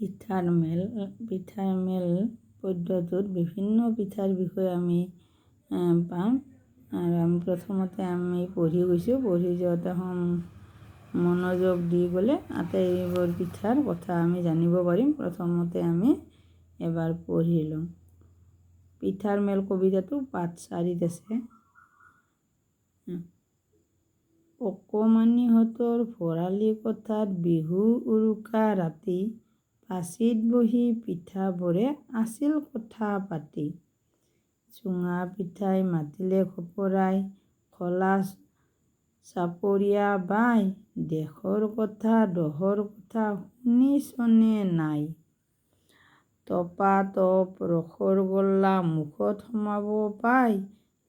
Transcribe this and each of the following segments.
পিঠাৰ মেল পদ্যটোত বিভিন্ন পিঠাৰ বিষয়ে আমি পাম। আৰু আমি প্ৰথমতে পঢ়ি গৈছোঁ, পঢ়ি যোৱাতে মনোযোগ দি গ'লে আটাইবোৰ পিঠাৰ কথা আমি জানিব পাৰিম। প্ৰথমতে আমি এবাৰ পঢ়ি লওঁ। পিঠাৰ মেল কবিতাটো পাঠ 4ত আছে। অকমানিহঁতৰ ভৰালি কোঠাত বিহু উৰুকা ৰাতি, পাচিত বহি পিঠাবোৰে আছিল কথা পাতি। চুঙা পিঠাই মাতিলে খপৰাই, খলা চাপৰিয়া বাই, দেশৰ কথা দহৰ কথা শুনিছনে নাই। টপা টপ ৰসৰ গোল্লা মুখত সোমাব পাই,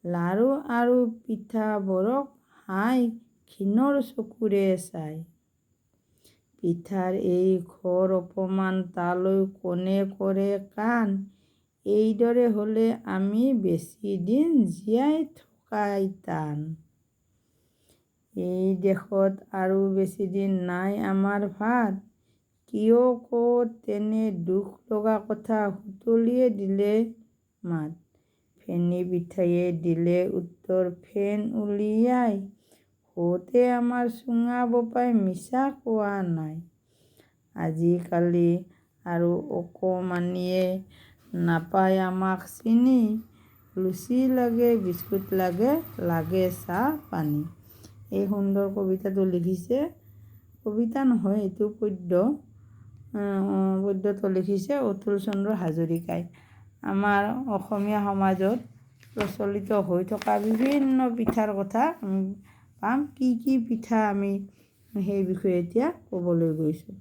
লাৰু আৰু পিঠাবোৰক হাই ঘিণৰ চকুৰে চাই। পিঠাৰ এই ঘোৰ অপমান তালৈ কোনে কৰে কাণ, এইদৰে হ'লে আমি বেছি দিন জীয়াই থকাই টান। এই দেশত আৰু বেছি দিন নাই আমাৰ ভাত, কিয় কৱ তেনে দুখ লগা কথা সুতুলিয়ে দিলে মাত। ফেনী পিঠায়ে দিলে উত্তৰ ফেন উলিয়াই, হওতে আমাৰ চুঙা বোপাই মিছা কোৱা নাই। আজিকালি আৰু অকমানিয়ে নাপায় আমাক চিনি, লুচি লাগে বিস্কুট লাগে, লাগে চাহ পানী। এই সুন্দৰ কবিতাটো লিখিছে, কবিতা নহয় এইটো পদ্যটো লিখিছে অতুল চন্দ্ৰ হাজৰিকাই। আমাৰ অসমীয়া সমাজত প্ৰচলিত হৈ থকা বিভিন্ন পিঠাৰ কথা পাম। কি কি পিঠা আমি সেই বিষয়ে এতিয়া ক'বলৈ গৈছোঁ।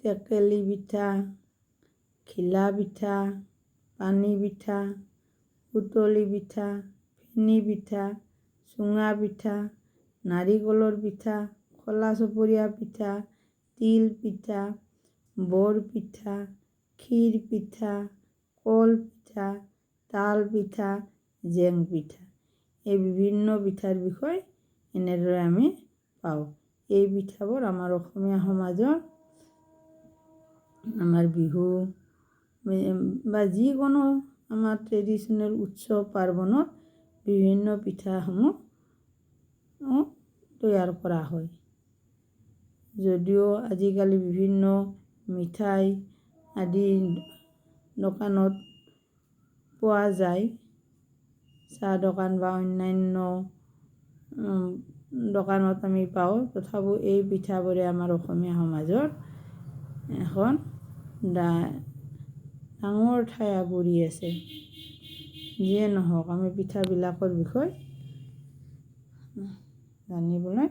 টেকেলি পিঠা, ঘিলা পিঠা, পানী পিঠা, সুতুলি পিঠা, ফেনী পিঠা, চুঙা পিঠা, নাৰিকলৰ পিঠা, খলা চপৰীয়া পিঠা, তিল পিঠা, বৰ পিঠা, ক্ষীৰ পিঠা, কল পিঠা, তাল পিঠা, জেং পিঠা। এই বিভিন্ন পিঠাৰ বিষয় এনেদৰে আমি পাওঁ। এই পিঠাবোৰ আমাৰ অসমীয়া সমাজৰ আমাৰ বিহু বা যিকোনো আমাৰ ট্ৰেডিশ্যনেল উৎসৱ পাৰ্বণত বিভিন্ন পিঠাসমূহ তৈয়াৰ কৰা হয়। যদিও আজিকালি বিভিন্ন মিঠাই আদি দোকানত পোৱা যায়, চাহ দোকান বা অন্যান্য দোকানত আমি পাওঁ, তথাপিও এই পিঠাবোৰে আমাৰ অসমীয়া সমাজৰ এখন ডাঙৰ ঠাই আগুৰি আছে। যিয়ে নহওক আমি পিঠাবিলাকৰ বিষয়ে জানিবলৈ